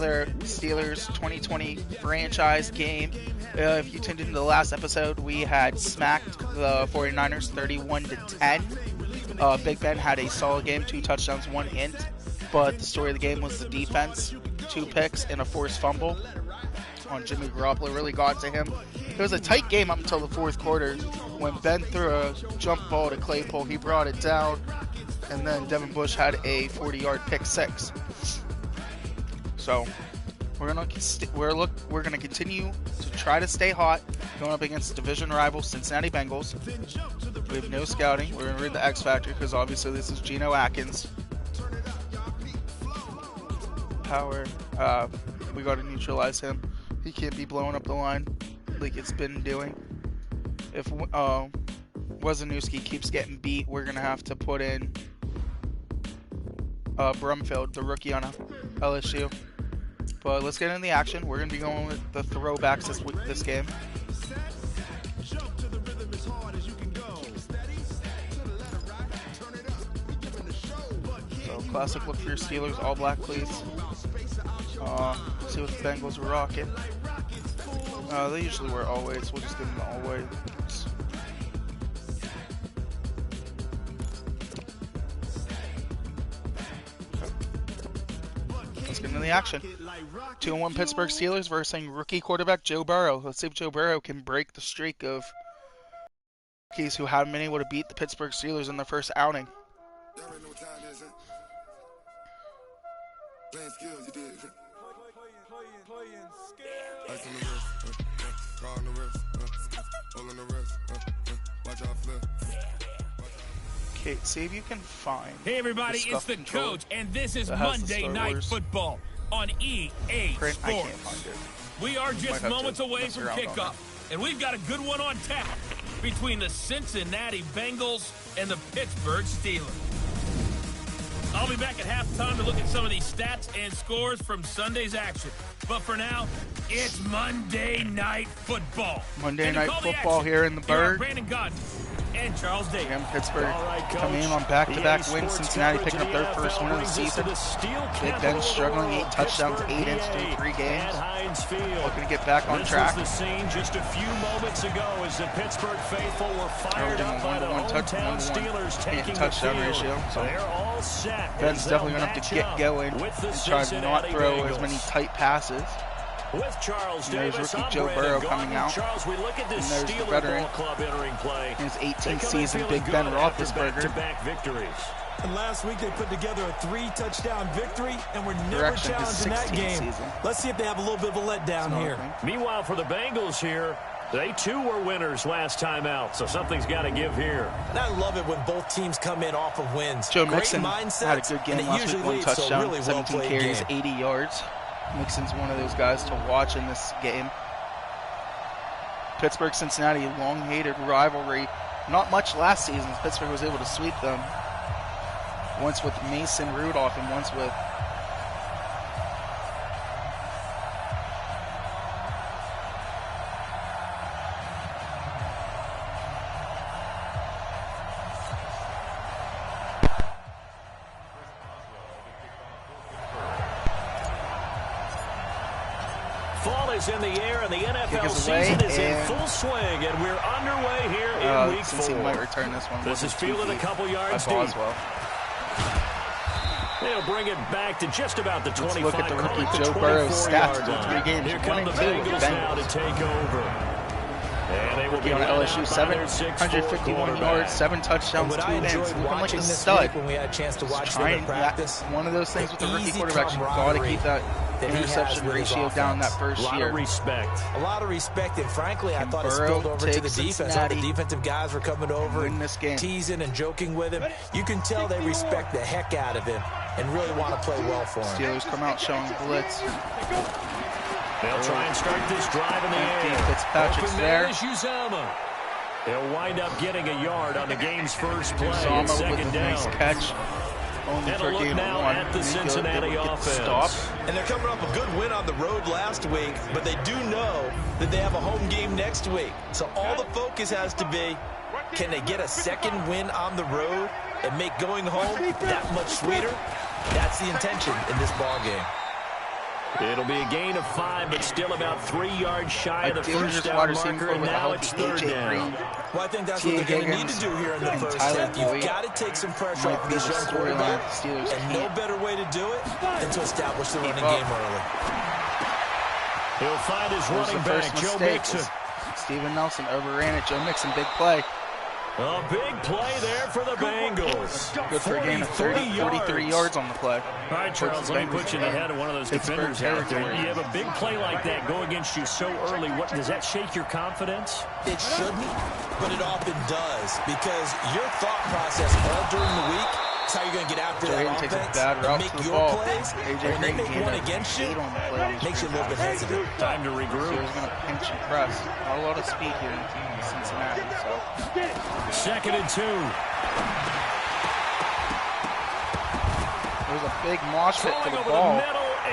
another Steelers 2020 franchise game. If you tuned into the last episode, we had smacked the 49ers 31-10. Big Ben had a solid game, 2 touchdowns, 1 int. But the story of the game was the defense. 2 picks and a forced fumble on Jimmy Garoppolo really got to him. It was a tight game up until the fourth quarter when Ben threw a jump ball to Claypool. He brought it down, and then Devin Bush had a 40-yard pick 6. So we're gonna continue to try to stay hot, going up against division rival Cincinnati Bengals. We have no scouting. We're gonna read the X Factor because obviously this is Geno Atkins. Power. We got to neutralize him. He can't be blowing up the line like it's been doing. If Wozniacki keeps getting beat, we're gonna have to put in Brumfield, the rookie on LSU. But let's get into the action. We're gonna be going with the throwbacks this game. So classic look for your Steelers, all black please. See what the Bengals are rocking. They usually wear all whites. We'll just give them the all whites. Okay. Let's get into the action. 2-1 Pittsburgh Steelers versus rookie quarterback Joe Burrow. Let's see if Joe Burrow can break the streak of rookies who haven't been able to beat the Pittsburgh Steelers in their first outing. Okay, see if you can find. Hey everybody, it's the coach, and this is Monday Night Football on EA Sports. I can't find it. We are just moments away from kickoff, and we've got a good one on tap between the Cincinnati Bengals and the Pittsburgh Steelers. I'll be back at halftime to look at some of these stats and scores from Sunday's action. But for now, it's Monday Night Football. Monday Night Football here in the Bird. Brandon Godden and Charles Davis. Again, Pittsburgh coming in on back-to-back wins. Cincinnati picking up their first win of the season. Big Ben struggling, 8 touchdowns, 8 ints through 3 games. Looking to get back on track. This was the scene just a few moments ago as the Pittsburgh faithful were fired up by the hometown Steelers taking touchdown ratio. So they're all set. Ben's definitely going to have to get going and try to not throw as many tight passes. With Charles Davis, rookie Joe Burrow coming out. Charles, we look at this and there's the veteran. Club entering play. His 18th season, Big Ben Roethlisberger. Back-to-back victories. And last week they put together a 3-touchdown victory and were never challenged in that game. Season. Let's see if they have a little bit of a letdown here. Meanwhile, for the Bengals here, they too were winners last time out, so something's got to give here. And I love it when both teams come in off of wins. Joe Mixon had a good game last week, 1 touchdown, really 17 carries, 80 yards. Mixon's one of those guys to watch in this game. Pittsburgh-Cincinnati, long-hated rivalry. Not much last season. Pittsburgh was able to sweep them. Once with Mason Rudolph and once with Fall is in the air, and the NFL season is in full swing, and we're underway here in Week 4. He might return this one. This is fielded a couple yards deep. They'll bring it back to just about the 25. Let's look at the rookie Joe Burrow's stats through 3 games. Here come the Bengals now to take over. And they will be on LSU, 751 yards, 7 touchdowns, 2 wins. Looking like a stud. When we had a chance to watch them practice, one of those things with the rookie quarterbacks, you've got to keep that interception ratio down that first year. A lot of respect, and frankly, I thought it spilled over to the defense. All the defensive guys were coming over and teasing and joking with him. You can tell they respect the heck out of him and really want to play well for him. Steelers come out showing blitz. They'll try and start this drive in the air. Fitzpatrick's there. They'll wind up getting a yard on the game's first play. Uzama with a nice catch. Only for a game of 1. At the Cincinnati offense. And they're coming off a good win on the road last week, but they do know that they have a home game next week. So all the focus has to be, can they get a second win on the road and make going home that much sweeter? That's the intention in this ball game. It'll be a gain of 5, but still about 3 yards shy of the first down marker, and now it's third down. Well, I think that's what they're going to need to do here in the first half. You've got to take some pressure off this young quarterback, and no better way to do it than to establish the running game early. He'll find his running back, Joe Mixon. Steven Nelson overran it. Joe Mixon, big play. A big play there for the Bengals. Good for a gain of 43 yards on the play. All right, Charles, let me put you in the head of one of those defenders out there. You have a big play like that go against you so early. What does that shake your confidence? It shouldn't, but it often does, because your thought process all during the week is how you're going to get after that offense and make your plays. When they make one against you, it makes you a little bit hesitant. Time to regroup. So he's going to pinch and press. Not a lot of speed here in Cincinnati. So. 2nd and 2. There's a big mosh pit for the ball.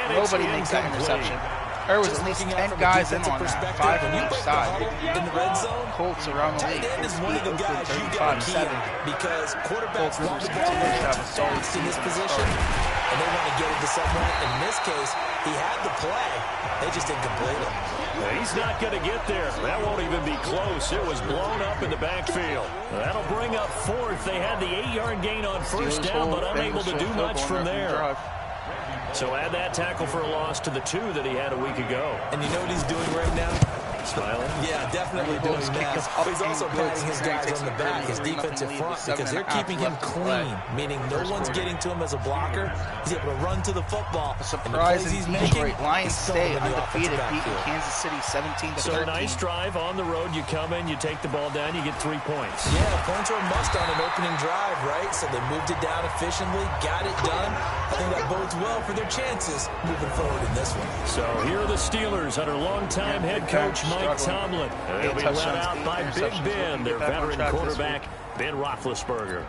Nobody makes that interception. There was at least 10 guys in on that, 5 on each side. In the red zone, Colts around the league. Tight end is one of the guys you got to key on, because quarterbacks want the ball fast in this position, and they want to get it to someone. In this case, he had the play. They just didn't complete it. He's not going to get there. That won't even be close. It was blown up in the backfield. That'll bring up 4th. They had the 8-yard gain on first down, but unable to do much from there. So add that tackle for a loss to the 2 that he had a week ago. And you know what he's doing right now? Smiling? Yeah, definitely doing that. But he's also patting his guys on the back, his defensive front, because they're keeping him clean, meaning no one's getting to him as a blocker. He's able to run to the football. A surprise in Detroit. Lions stay undefeated, beating Kansas City 17-13. So a nice drive on the road. You come in, you take the ball down, you get 3 points. Yeah, points are a must on an opening drive, right? So they moved it down efficiently, got it done. I think that bodes well for their chances moving forward in this one. So here are the Steelers under longtime head coach Mike Tomlin. They'll be led out by Big Ben, their veteran quarterback, Ben Roethlisberger.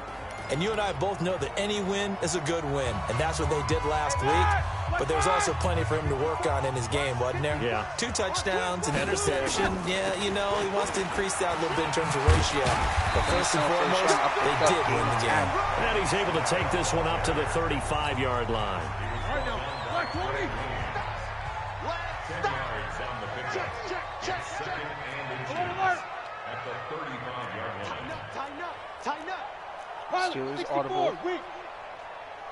And you and I both know that any win is a good win, and that's what they did last week. But there's also plenty for him to work on in his game, wasn't there? Yeah. 2 touchdowns, an interception. Yeah, you know, he wants to increase that a little bit in terms of ratio. But first and foremost, they did win the game. And he's able to take this one up to the 35-yard line. Steelers audible.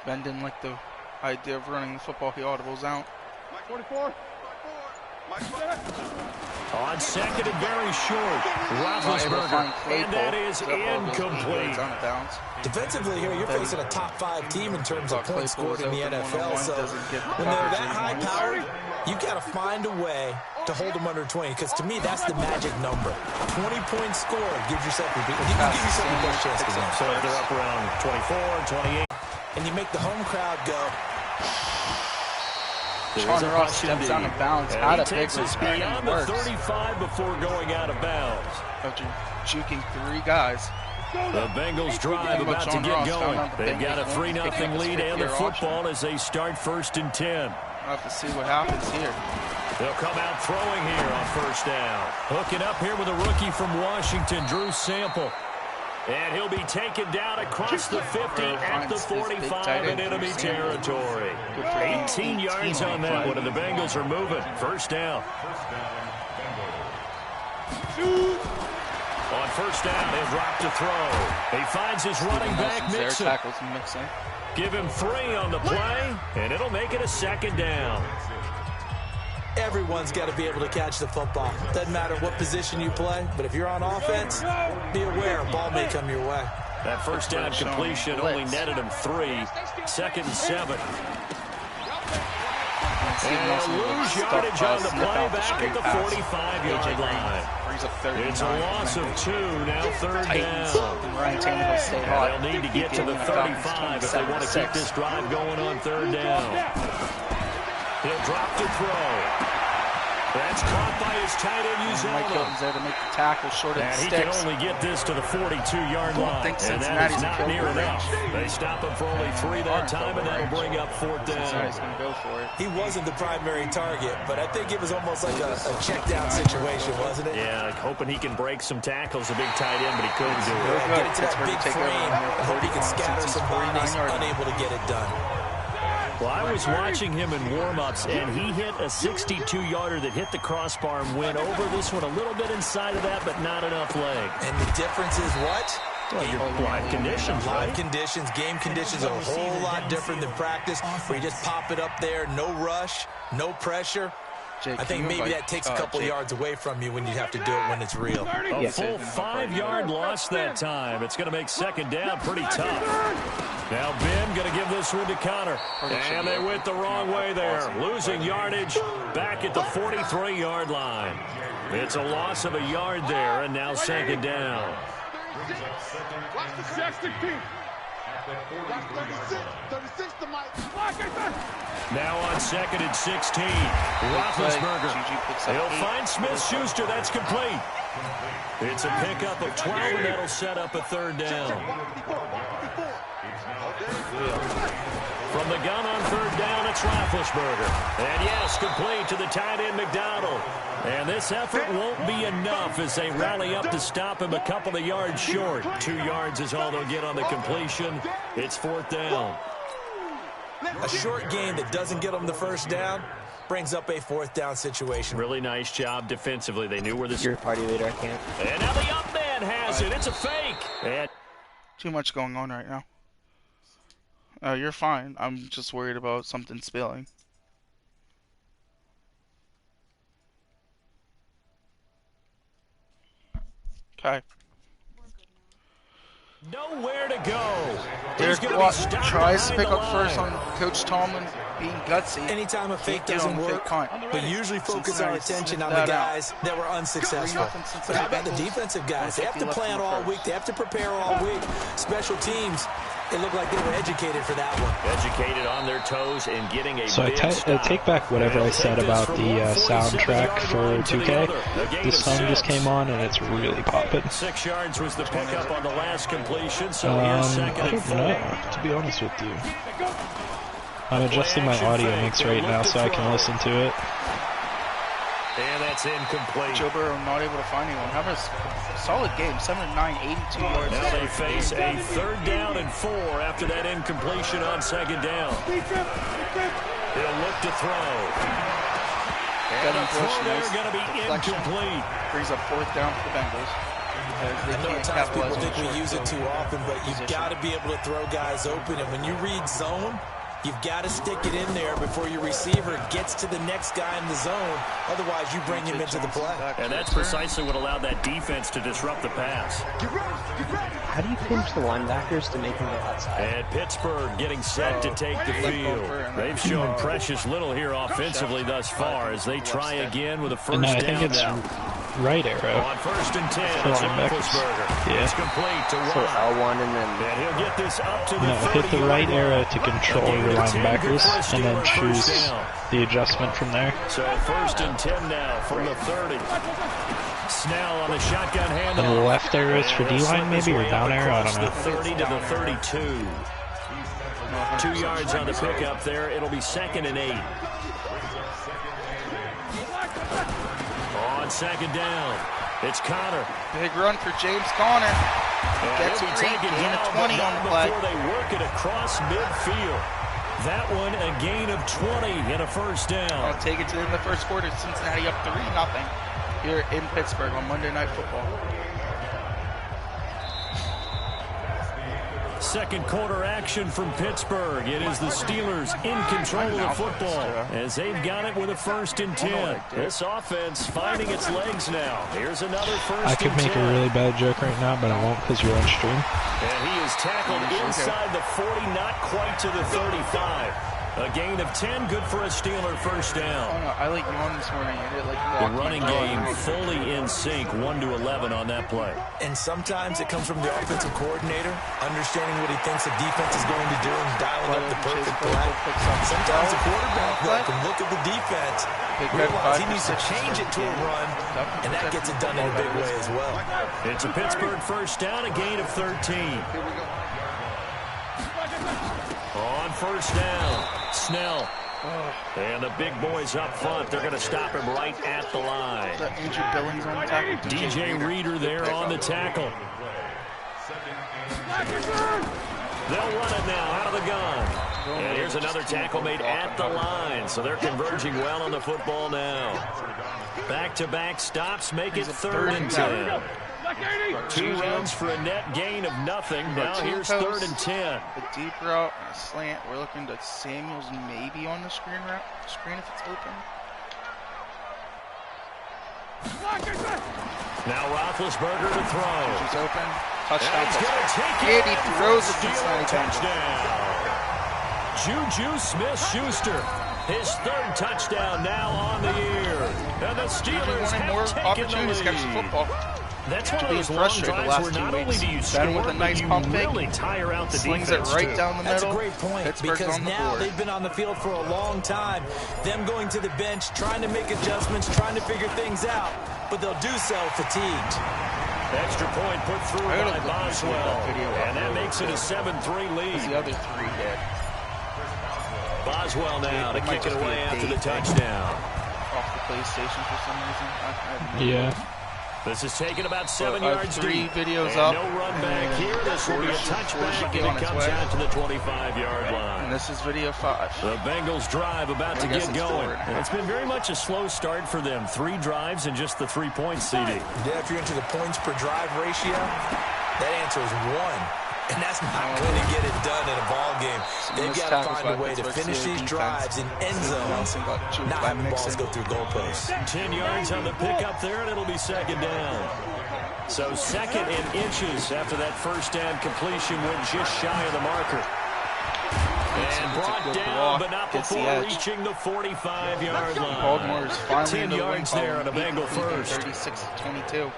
Ben didn't like the idea of running the football. He audibles out. On 2nd and very short, Roethlisberger, and that is incomplete. Defensively here, you're facing a top 5 team in terms of points scored in the NFL. So when they're that high-powered, you got to find a way to hold them under 20, because to me, that's the magic number. 20 points scored gives yourself a best chance to win. So if they're up around 24, 28. And you make the home crowd go. Sean Ross steps out of bounds, out of big speed, beyond the 35 before going out of bounds. After juking 3 guys. The Bengals drive about to get going. They've got a 3-0 lead and the football as they start 1st and 10. We'll have to see what happens here. They'll come out throwing here on first down. Hooking up here with a rookie from Washington, Drew Sample. And he'll be taken down across the 50 at the 45 in enemy territory. 18 yards on that one, and the Bengals are moving. First down. On first down, he'll drop to throw. He finds his running back, Mixon. Give him 3 on the play, and it'll make it a 2nd down. Everyone's got to be able to catch the football. Doesn't matter what position you play, but if you're on offense, be aware a ball may come your way. That first down completion only netted him 3. 2nd and 7. And they'll lose yardage on the play back at the 45-yard line. It's a loss of 2, now 3rd down. They'll need to get to the 35 if they want to keep this drive going on 3rd down. He'll drop to throw. That's caught by his tight end, Mike Hilton's there to make the tackle short of the sticks. He can only get this to the 42-yard line, and that is not near enough. They stop him for only 3 that time, and that'll bring up 4th down. Cincinnati's going to go for it. He wasn't the primary target, but I think it was almost like a check-down situation, wasn't it? Yeah, like hoping he can break some tackles, a big tight end, but he couldn't do it. Get it to that big frame. I hope he can scatter some bodies, unable to get it done. Well, I was watching him in warm-ups, and he hit a 62-yarder that hit the crossbar and went over this one a little bit inside of that, but not enough leg. And the difference is what? Well, your live conditions, right? Live conditions, game conditions are a whole lot different than practice, where you just pop it up there, no rush, no pressure. Jake, I think maybe that takes a couple yards away from you when you have to do it when it's real. A full 5-yard loss that time. It's going to make second down pretty tough. Now Ben going to give this one to Connor. And they went the wrong way there. Losing yardage back at the 43-yard line. It's a loss of a yard there, and now second down. Now on second and 16. Roethlisberger. He'll find Smith-Schuster. That's complete. It's a pickup of 12, and that'll set up a third down. From the gun on third down, it's Roethlisberger. And yes, complete to the tight end, McDonald. And this effort won't be enough as they rally up to stop him a couple of yards short. 2 yards is all they'll get on the completion. It's fourth down. A short game that doesn't get them the first down brings up a fourth down situation. Really nice job defensively. They knew where this... You're a party leader, I can't. And now the up man has it. It's a fake. And too much going on right now. You're fine. I'm just worried about something spilling. Okay. Nowhere to go. Derek Watt tries to pick up first on Coach Tomlin being gutsy. Anytime a fake doesn't work, but usually focus our attention on the guys that were unsuccessful. But how about the defensive guys? They have to plan all week. They have to prepare all week. Special teams, it looked like they were educated for that one. Educated on their toes and getting a So I take back whatever I said about the soundtrack for 2K. The song just came on and it's really popping. 6 yards was the pickup on the last completion, so I here's second and don't 4. know, to be honest with you. I'm adjusting my audio mix right now so I can listen to it. And that's incomplete. Joe Burrow not able to find anyone. Have a solid game. 7-9, 82 yards. Now they face a third down and 4 after that incompletion on second down. They'll look to throw. And the throw there going to be incomplete. Brings up fourth down for the Bengals. I know at times people think we use it too often, but you've got to be able to throw guys open. And when you read zone, you've got to stick it in there before your receiver gets to the next guy in the zone. Otherwise, you bring him into the play. And that's precisely what allowed that defense to disrupt the pass. How do you pinch the linebackers to make them go outside? And Pittsburgh getting set to take the field. They've shown precious little here offensively thus far as they try again with a first down. I think it's right arrow. On first and 10, it's Roethlisberger. Yeah. It's complete to So Watt. L1 and then... And he'll get this up to the No, hit the right arrow to control your linebackers and then choose the adjustment from there. So first and 10 now from the 30. Snell on the shotgun handoff. And the left arrow is for D-line maybe, or down arrow, I don't know. The 30 to the 32. 2 yards on the pickup there. It'll be second and 8. On second down, it's Connor. Big run for James Conner. Gets a gain of 20 on the play. Before they work it across midfield. That one a gain of 20 and a first down. I'll take it to the end of the first quarter. Cincinnati up 3-0 here in Pittsburgh on Monday Night Football. Second quarter action from Pittsburgh. It is the Steelers in control of the football as they've got it with a first and 10. This offense finding its legs now. Here's another first and 10. I could make a really bad joke right now, but I won't because you're on stream. And he is tackled inside the 40, not quite to the 35. A gain of 10, good for a Steeler first down. Oh, no, I like you on this morning. The running game fully in sync, 1-11 on that play. And sometimes it comes from the offensive coordinator, understanding what he thinks the defense is going to do and dialing up the perfect play. Sometimes the quarterback can look at the defense, realize he needs to change it to a run, and that gets it done in a big way as well. It's a Pittsburgh first down, a gain of 13. On first down, Snell. And the big boys up front, they're going to stop him right at the line. Andrew Billings on the tackle. DJ Reader there on the tackle. They'll run it now out of the gun. And here's another tackle made at the line, so they're converging well on the football now. Back-to-back stops make it 3rd and 10. 2 runs for a net gain of nothing. Now here's 3rd and 10. A deep route and a slant. We're looking to Samuels maybe on the screen if it's open. Now Roethlisberger to throw. She's open. Touchdown. And he throws it to touchdown. Juju Smith-Schuster. His 3rd touchdown now on the year. And the Steelers have taken the lead. That's one of those long drives where not only do you score, but you really tire out the defense. Slings it right down the middle. That's a great point, because now they've been on the field for a long time. Them going to the bench, trying to make adjustments, trying to figure things out, but they'll do so fatigued. Extra point put through by Boswell, and that makes it a 7-3 lead. The other 3 did. Boswell now to kick it away after the touchdown. Off the PlayStation for some reason. Yeah. This is taken about 7 yards deep. Videos and up. No run back here. This will be a touchback, and it comes out to the 25-yard line. And this is video 5. The Bengals drive about to get going. And it's been very much a slow start for them. 3 drives and just the 3 points, CD. Yeah, if you're into the points per drive ratio, that answer is 1. And that's not going to get it done in a ball game. They've got to find a way to finish these drives in end zones, not having balls go through goalposts. 10 yards on the pickup there, and it'll be 2nd down. So 2nd and inches after that first down completion went just shy of the marker. And brought down, but not before reaching the 45-yard line. 10 yards there on a Bengal first. 36-22.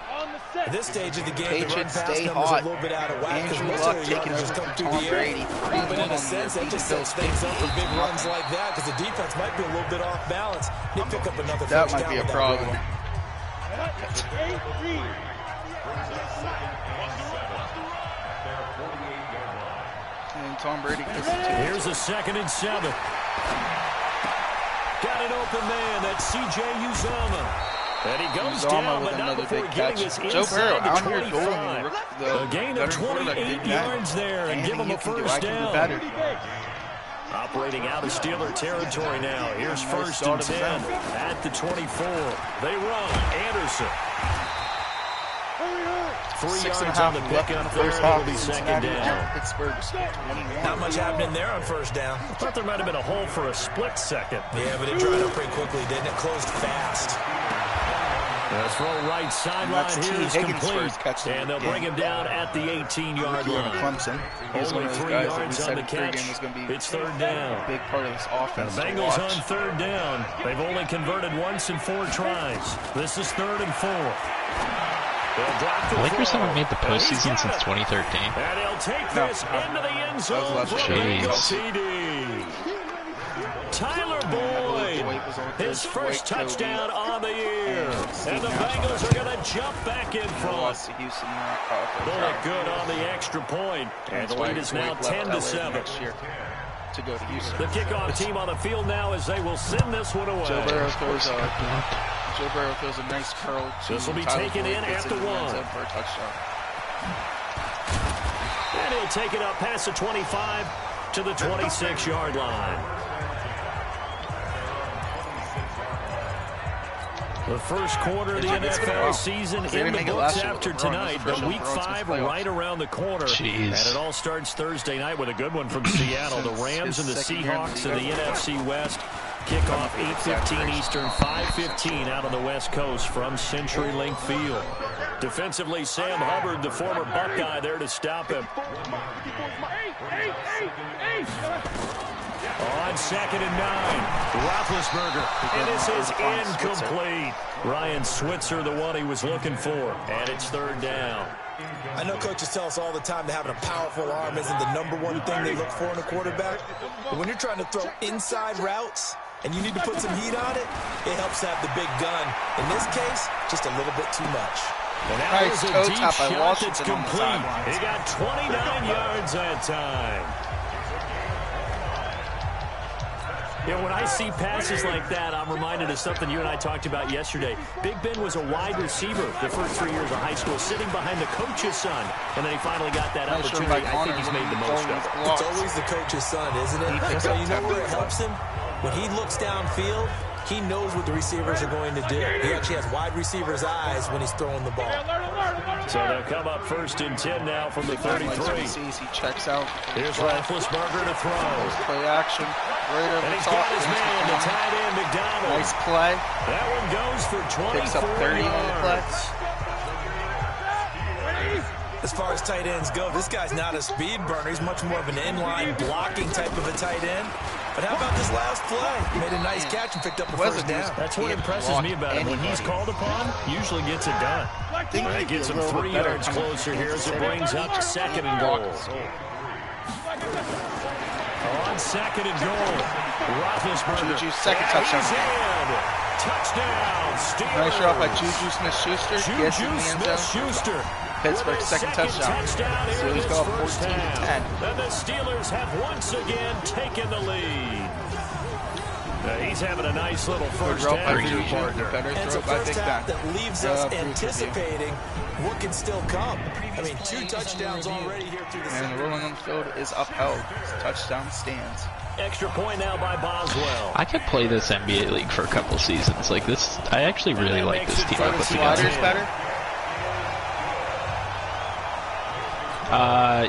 At this stage of the game, Patriots the run-pass stay numbers hot. are a little bit out of whack. Andrew Luck taking over just come from through Tom the Brady. air. But in a sense, that just sets things up for big runs like that, because the defense might be a little bit off balance. They pick up another that first might be a down problem. And Tom Brady gets it. Here's a 2nd and 7. Got an open man. That's C.J. Uzomah. And he goes down, but not before getting this inside the 25. A gain of 28 yards there, and give him a first down. Operating out of Steeler territory now. Here's 1st and 10 at the 24. They run. Anderson. 3 yards on the pickup there, and it'll be 2nd down. Pittsburgh's 21. Not much happening there on 1st down. I thought there might have been a hole for a split second. Yeah, but it dried up pretty quickly, didn't it? Closed fast. The throw right sideline here is complete, and they'll bring him down at the 18-yard line. Clemson. Only 3 yards on the catch. It's 3rd down. Big part of this offense. The Bengals on 3rd down. They've only converted once in 4 tries. This is 3rd and 4. The Lakers haven't made the postseason since 2013. And he'll take this into the end zone for TD. Tyler Boyd, his first touchdown on the year. And the Bengals are going to jump back in front. Bullock good on the extra point. And the lead is now 10-7. The kickoff team on the field now as they will send this one away. Joe Burrow throws a nice curl. This will be taken in at the 1. For a touchdown. And he'll take it up past the 25 to the 26-yard line. The first quarter of the NFL season in the books after tonight, but Week 5 right around the corner. Jeez. And it all starts Thursday night with a good one from Seattle. The Rams and the Seahawks in the NFC West. Kickoff 8:15 Eastern, 5:15 out on the West Coast from CenturyLink Field. Defensively, Sam Hubbard, the former Buckeye, there to stop him. On 2nd and 9, Roethlisberger, and this is incomplete. Ryan Switzer, the one he was looking for, and it's 3rd down. I know coaches tell us all the time that having a powerful arm isn't the #1 thing they look for in a quarterback, but when you're trying to throw inside routes and you need to put some heat on it, it helps to have the big gun. In this case, just a little bit too much. And that was a deep shot that's complete. He got 29 yards that time. You know, when I see passes like that, I'm reminded of something you and I talked about yesterday. Big Ben was a wide receiver the first 3 years of high school, sitting behind the coach's son. And then he finally got that opportunity. I think he's made the most of it. It's always the coach's son, isn't it? So you know where it helps him? When he looks downfield, he knows what the receivers are going to do. He actually has wide receivers' eyes when he's throwing the ball. So they'll come up 1st and 10 now from the 33. He checks out. Here's Roethlisberger to throw. Play action. Right over and he's top. got his man, the tight end, McDonald. Nice play. That one goes for 24 Picks up 30 yards. on the play. As far as tight ends go, this guy's not a speed burner. He's much more of an inline blocking type of a tight end. But how about this last play? He made a nice catch and picked up a first down. That's what impresses me about him. When he's called upon, usually gets it done. That gets him 3 yards closer here as it brings up 2nd and goal. On 2nd and goal, Roethlisberger. Juju's second touchdown. Touchdown, Steelers. Nice shot by Juju Smith-Schuster. Juju Smith-Schuster. Pittsburgh's second touchdown. Steelers go up 14-10. And the Steelers have once again taken the lead. He's having a nice little first half for your partner. And it's a first half that leaves us anticipating what can still come. I mean, 2 touchdowns already here through the season. And the ruling on the field is upheld. Touchdown stands. Extra point now by Boswell. I could play this NBA League for a couple seasons. Like this, I actually really like this team I put together. Better?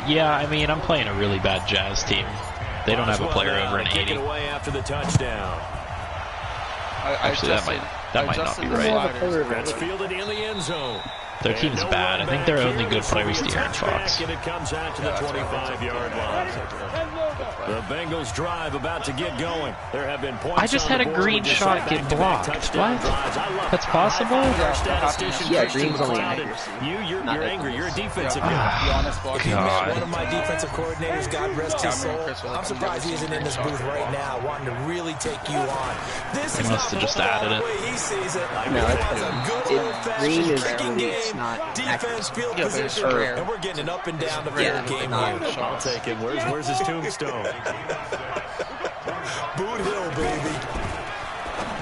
Yeah, I mean, I'm playing a really bad Jazz team. They don't have a player over an 80. Away after the touchdown. Actually, that might not be right. That's fielded in the end zone. Their team's bad. I think their only good player is De'Aaron Fox. And it comes out to the 25-yard line. The Bengals drive about to get going. There have been points. I just had a green shot get blocked. What? That's possible? Yeah, green's only accuracy. You're angry. You're a defensive guy. If you met one of my defensive coordinators, God rest his soul, I'm surprised he isn't in this booth right now, wanting to really take you on. This is must have just added it. The way he sees it. No, it's a good green is kicking game. not Defense, field position, and we're getting up and down the field game here. I'll take it. Where's his tombstone? Boot Hill, baby.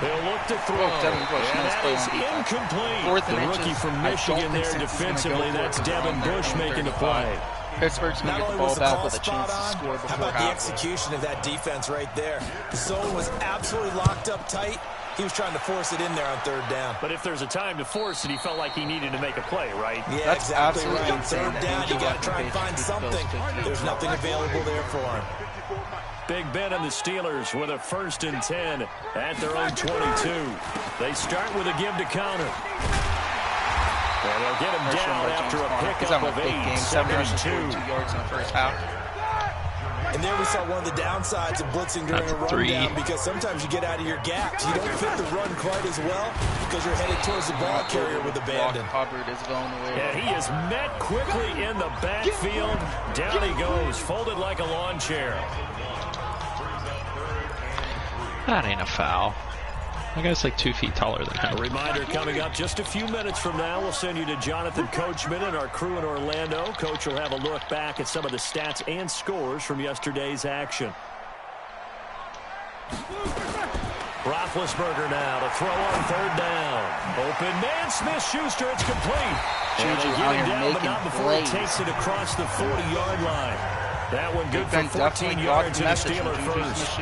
They'll look to throw. And that is incomplete. The rookie from Michigan there defensively. That's Devin Bush making the play. Pittsburgh's going to get the ball back with a chance to score before half. How about the execution of that defense right there? The zone was absolutely locked up tight. He was trying to force it in there on 3rd down. But if there's a time to force it, he felt like he needed to make a play, right? Yeah, that's exactly right. 3rd down, you got to try and find something. There's nothing available there for him. Big Ben and the Steelers with a 1st and 10 at their own 22. They start with a give to counter. And they'll get him down after a pickup of 8. 7 yards in the first half. And there we saw one of the downsides of blitzing during a rundown, because sometimes you get out of your gaps. You don't fit the run quite as well because you're headed towards the ball carrier with abandon. Hubbard is going away. And he is met quickly in the backfield. Down he goes, folded like a lawn chair. That ain't a foul. That guy's like 2 feet taller than him. A reminder coming up just a few minutes from now. We'll send you to Jonathan Coachman and our crew in Orlando. Coach will have a look back at some of the stats and scores from yesterday's action. Roethlisberger now to throw on 3rd down. Open man, Smith-Schuster, it's complete. And they get him down, but not before he takes it across the 40-yard line. That one good for 14 yards in the Steeler first.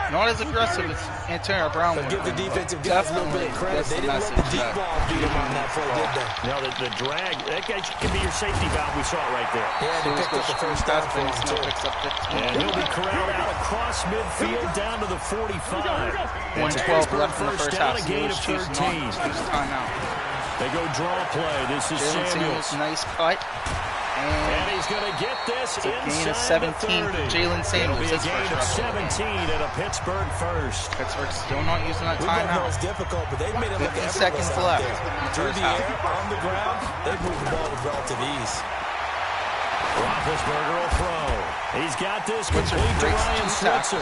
Not as aggressive as Antonio Brown. But give the defensive guys a little bit of credit. They didn't let the deep ball beat him on that play, did they? Now the drag, that guy can be your safety valve. We saw it right there. Yeah, they picked up the first down for him, too. And he'll be corralled out across midfield down to the 45. 1:12 left in the first half. A gain of 13. Timeout. They go draw play. This is Samuels. Nice cut. And he's going to get this inside the 30. Gain of 17 for Jalen Samuels. It'll be a gain of 17 and a Pittsburgh first. Pittsburgh's still not using that timeout. It's difficult, but they've made it look 50 seconds left. Through the air, on the ground, they've moved the ball with relative ease. Roethlisberger will throw. He's got this complete to Ryan Switzer.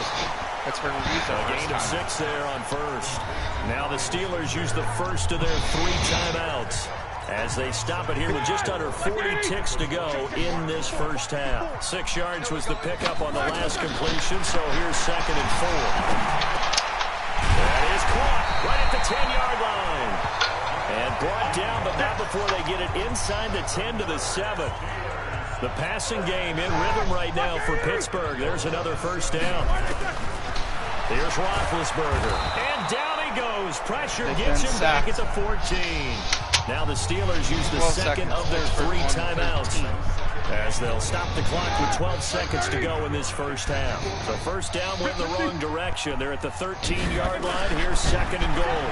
Pittsburgh used a gain of 6 there on first. Now the Steelers use the first of their 3 timeouts. as they stop it here with just under 40 ticks to go in this first half. 6 yards was the pickup on the last completion, so here's 2nd and 4. That is caught right at the 10-yard line. And brought down, but not before they get it inside the 10 to the 7. The passing game in rhythm right now for Pittsburgh. There's another first down. Here's Roethlisberger. And down he goes. Pressure gets him back at the 14. Now the Steelers use the second of their 3 timeouts, as they'll stop the clock with 12 seconds to go in this first half. So first down went in the wrong direction. They're at the 13-yard line. Here's 2nd and goal.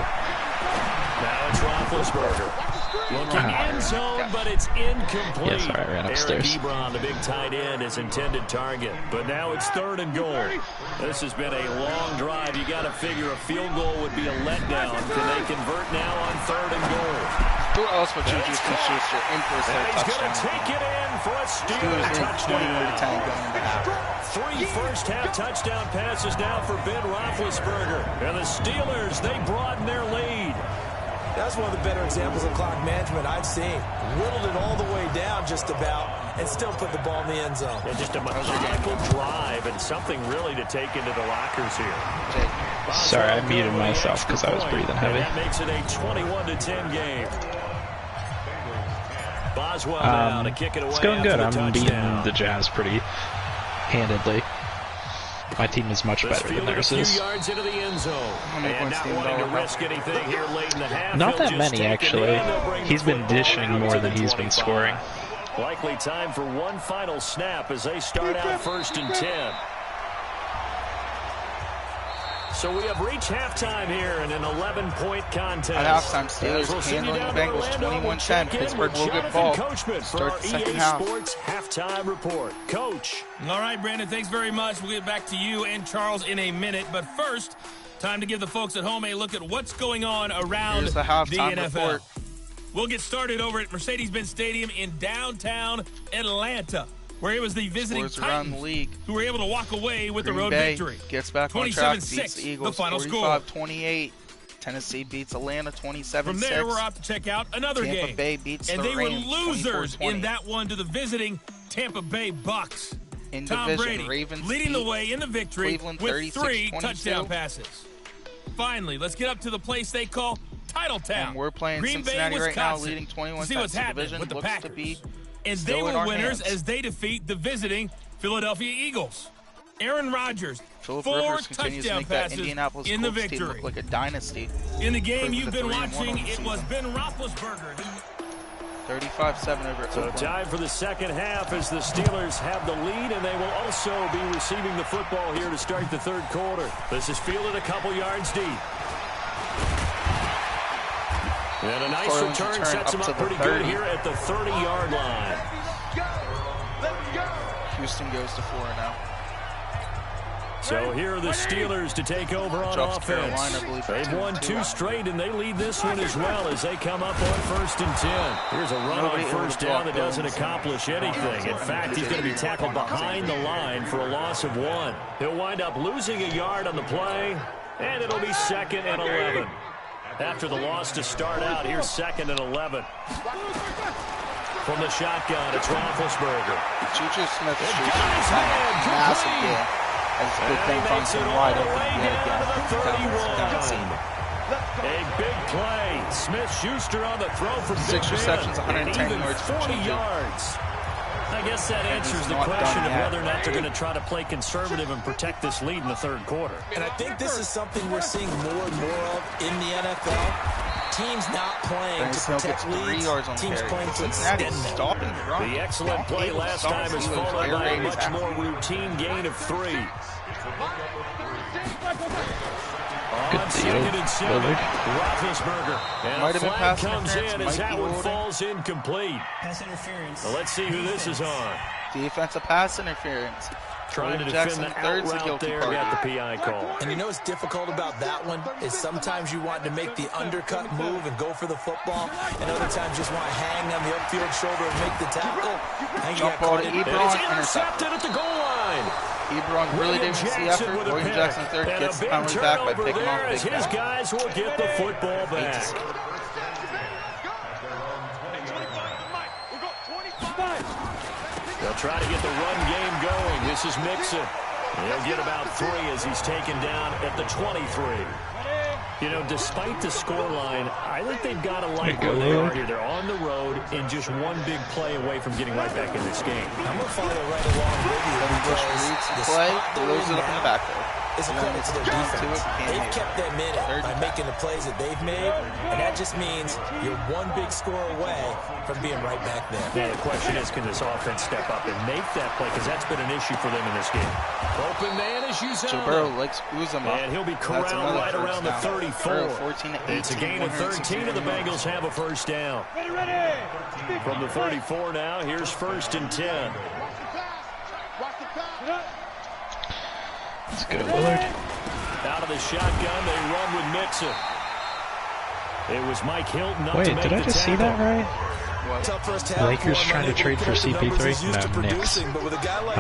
Now it's Roethlisberger. Looking end zone, but it's incomplete. Yeah, sorry, I ran upstairs. Eric Ebron, the big tight end, his intended target. But now it's 3rd and goal. This has been a long drive. You got to figure a field goal would be a letdown. Can they convert now on 3rd and goal? Who else but Juju Smith-Schuster in for his third touchdown? He's going to take it in for a Steelers touchdown. 20-10 going into half. 3 first-half touchdown passes now for Ben Roethlisberger. And the Steelers, they broaden their lead. That's one of the better examples of clock management I've seen. Whittled it all the way down just about and still put the ball in the end zone. And just a methodical drive and something really to take into the lockers here. Sorry, I muted myself because I was breathing heavy. That makes it a 21-10 game. Boswell now to kick it away. It's going good. I'm beating the Jazz pretty handedly. My team is much better than theirs is. Yards into the end zone. And not wanting to risk anything here late in the half. Not that many, actually. He's been dishing more than he's been scoring. Likely time for one final snap as they start out 1st and 10. So we have reached halftime here in an 11-point contest. At halftime, Steelers handling the Bengals 21-10. Pittsburgh will get ball. Start the second half. Sports halftime report. Coach. All right, Brandon, thanks very much. We'll get back to you and Charles in a minute. But first, time to give the folks at home a look at what's going on around the halftime NFL. report. We'll get started over at Mercedes-Benz Stadium in downtown Atlanta, where it was the visiting Titans who were able to walk away with the road victory. Gets back on track, 27-6, beats the Eagles, the final score. 45-28. Tennessee beats Atlanta 27-6. From there, we're off to check out another Tampa game. Bay beats and the they Rams, were losers 24-20. in that one to the visiting Tampa Bay Bucks. In Tom division, Brady Ravens leading the way in the victory Cleveland with 3 36-22. touchdown passes. Finally, let's get up to the place they call Titletown. And we're playing Green Cincinnati Bay, right now, Wisconsin, leading 21-10. see what's happening Division with the looks Packers. to be And still they in were our winners hands. as they defeat the visiting Philadelphia Eagles. Aaron Rodgers, Phillip 4 Rivers continues to touchdown make that passes Indianapolis in the Colts team victory. look like a dynasty. In the game Proving you've the been 3-1 watching, on the it season. was Ben Roethlisberger. 35-7 over at So Oakland. time for the second half as the Steelers have the lead, and they will also be receiving the football here to start the 3rd quarter. This is fielded a couple yards deep. And a nice return sets him up pretty good here at the 30-yard line. Houston goes to 4 now. So here are the Steelers to take over on offense. Carolina, I believe, They've won 2 straight, and they lead this one as well as they come up on 1st and 10. Here's a run on 1st down that doesn't accomplish anything. In fact, he's going to be tackled behind the line for a loss of 1. He'll wind up losing a yard on the play, and it'll be 2nd and 11. After the loss to start out, here's 2nd and 11. From the shotgun, it's Roethlisberger. Juju Smith-Schuster massive game. That's a good thing from some wide open A big play. Smith-Schuster on the throw from 6 receptions, 110 yards for 40 Juju. yards. I guess that answers the question of whether or not they're going to try to play conservative and protect this lead in the 3rd quarter. And I think this is something we're seeing more and more of in the NFL. Teams not playing to protect leads, teams playing to extend them. The excellent play last time is followed by a much more routine gain of 3. Good On deal, 2nd and 7, Lillard. Roethlisberger. And Might a have been flag pass comes in interference, as might that be one holding. falls incomplete. Pass interference. Well, let's see who this is on. Defensive pass interference. Trying to Jackson defend the third's a out route guilty there, party. got the PI call. And you know what's difficult about that one is sometimes you want to make the undercut move and go for the football, and other times just want to hang on the upfield shoulder and make the tackle. And Jump ball to And Ebron, it's intercepted. intercepted at the goal line. Ebron really didn't see effort. with a William pick. Jackson third And gets a the big penalty back by turnover picking off there as Big his Mac. guys will get the football back. They'll try to get the run game going. This is Mixon. He'll get about 3 as he's taken down at the 23. You know, despite the scoreline, I think they've got to like where they are here. They're on the road and just one big play away from getting right back in this game. I'm going to follow right along with you. Reads the play, throws it up in the backfield. It's a credit to their defense. They've kept them in it by making the plays that they've made, and that just means you're one big score away from being right back there. Now, the question is, can this offense step up and make that play? Because that's been an issue for them in this game. Open man is Uzomah. Joe Burrow likes Uzomah. And he'll be corralled right around the 34. 14-18. It's a gain of 13, and the Bengals have a first down. From the 34 now, here's 1st and 10. Let's go, Willard. Out of the shotgun, they run with Mixon. It was Mike Hilton up to make the tackle. Wait, did I just see that right? Lakers trying to trade for CP3? No, Knicks. I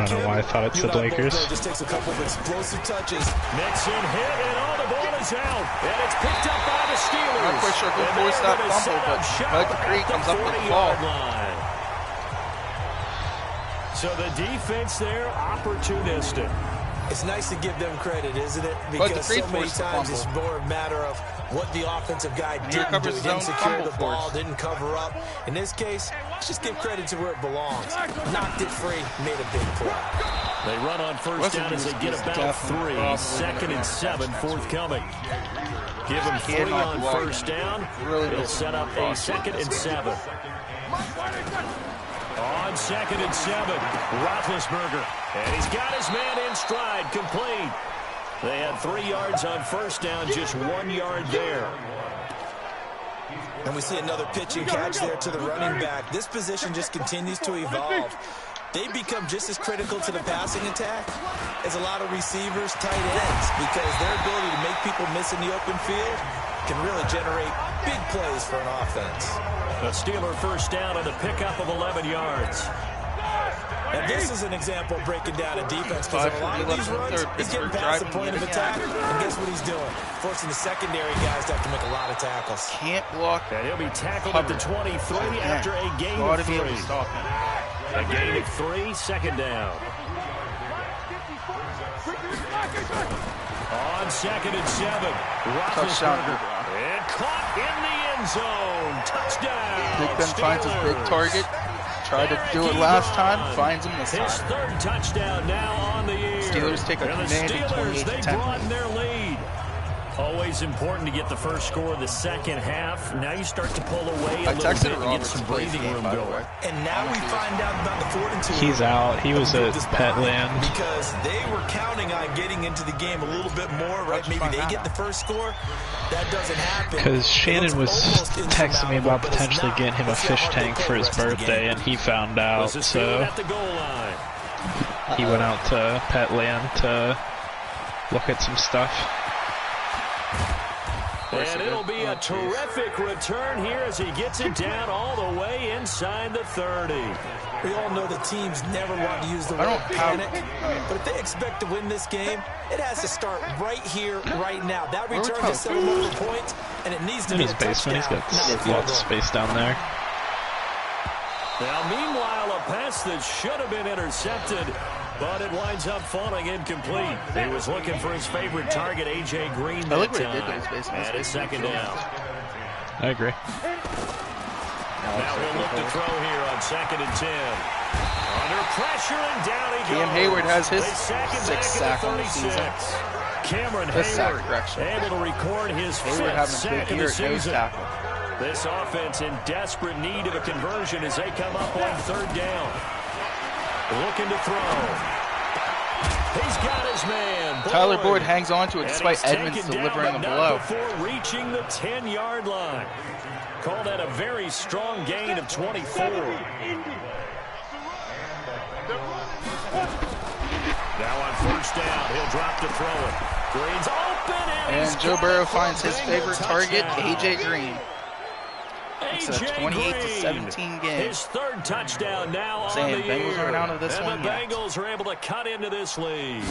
don't know why I thought it said Lakers. Just takes a couple of explosive touches. Mixon hit, and all the ball is out. And it's picked up by the Steelers. I'm not quite sure who forced that fumble, but Mike McCree comes up with the ball. So the defense there, opportunistic. It's nice to give them credit, isn't it? Because so many times it's more a matter of what the offensive guy didn't do. He didn't secure the ball, didn't cover up. In this case, let's just give credit to where it belongs. Knocked it free, made a big play. They run on first down as they get about 3. 2nd and 7 forthcoming. Give him 3 on first down. He'll set up a 2nd and 7. On 2nd and 7, Roethlisberger. And he's got his man in stride, complete. They had 3 yards on first down, just 1 yard there. And we see another pitch and catch there to the running back. This position just continues to evolve. They become just as critical to the passing attack as a lot of receivers, tight ends, because their ability to make people miss in the open field can really generate big plays for an offense. A Steeler first down and a pickup of 11 yards. And this is an example of breaking down a defense, because a lot of these runs, he's getting past the point of attack, and guess what he's doing? Forcing the secondary guys to have to make a lot of tackles. Can't block. And he'll be tackled at the 23 after a gain of 3. A gain of 3, 2nd down. On 2nd and 7, Roethlisberger. And caught in the end zone. Touchdown. Big Ben finds his big target. Tried to do it last time, finds him this time. His 3rd touchdown now on the year. Steelers take a commanding 28-10 broaden their lead. Always important to get the first score of the second half. Now you start to pull away a little bit and get some breathing room going. And now we find out about the fortitude. He's out. He was at Petland. Because they were counting on getting into the game a little bit more, right? Maybe they get the first score. That doesn't happen. Because Shannon was texting me about potentially getting him a fish tank for his birthday, and he found out. So he went out to Petland to look at some stuff. And it'll be a terrific return here as he gets it down all the way inside the 30. We all know the teams never want to use the word panic, but if they expect to win this game, it has to start right here, right now. That return has set them over points, and it needs to be a touchdown. He's got lots of space down there. Now, meanwhile, a pass that should have been intercepted, but it winds up falling incomplete. He was looking for his favorite target, A.J. Green, that time. And his 2nd down. I agree. Now he'll look to throw here on 2nd and 10. Under pressure, and down he goes. Cam Hayward has his 6th sack on the season. Cameron Hayward able to record his 5th sack of the season. This offense in desperate need of a conversion as they come up on 3rd down. Looking to throw. He's got his man. Tyler Boyd hangs on to it despite Edmonds delivering a blow. Before reaching the 10-yard line. Call that a very strong gain of 24. Now on first down, he'll drop to throw it. Green's open, and Joe Burrow finds his favorite target, A.J. Green. It's a 28-17 game. His 3rd touchdown now on the year. Bengals aren't out of this one yet. The Bengals are able to cut into this lead.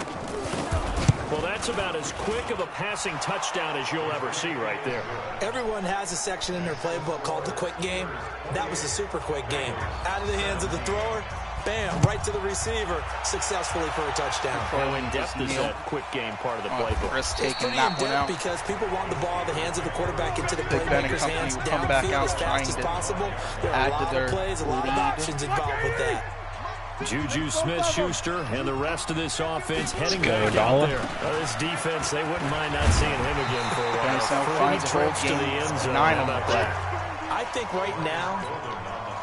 Well, that's about as quick of a passing touchdown as you'll ever see right there. Everyone has a section in their playbook called the quick game. That was a super quick game. Out of the hands of the thrower, bam, right to the receiver, successfully for a touchdown. How in-depth is that quick game part of the playbook? Chris It's taking pretty that one out. because people want the ball in the hands of the quarterback into the Big Ben and playmaker's company hands will come back downfield out as trying fast as to possible. There are add a to lot their of plays, a lot of lead. options involved with that. Juju Smith-Schuster and the rest of this offense heading Go, back Dollar. out there. This defense, they wouldn't mind not seeing him again for a while. Finds a whole Trips to the game, end zone. 9 How on about the that? I think right now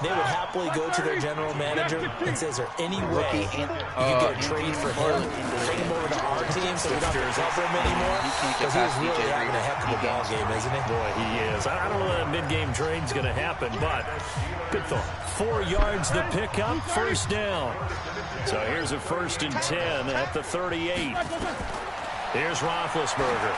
they would happily go to their general manager and say, is there any way you can get a trade for him, trade him over to our team so we don't have to cover him anymore? Because he's really having a heck of a ball game, isn't he? Boy, he is. I don't know that mid-game trade's going to happen, but good thought. 4 yards the pickup, first down. So here's a 1st and 10 at the 38. Here's Roethlisberger.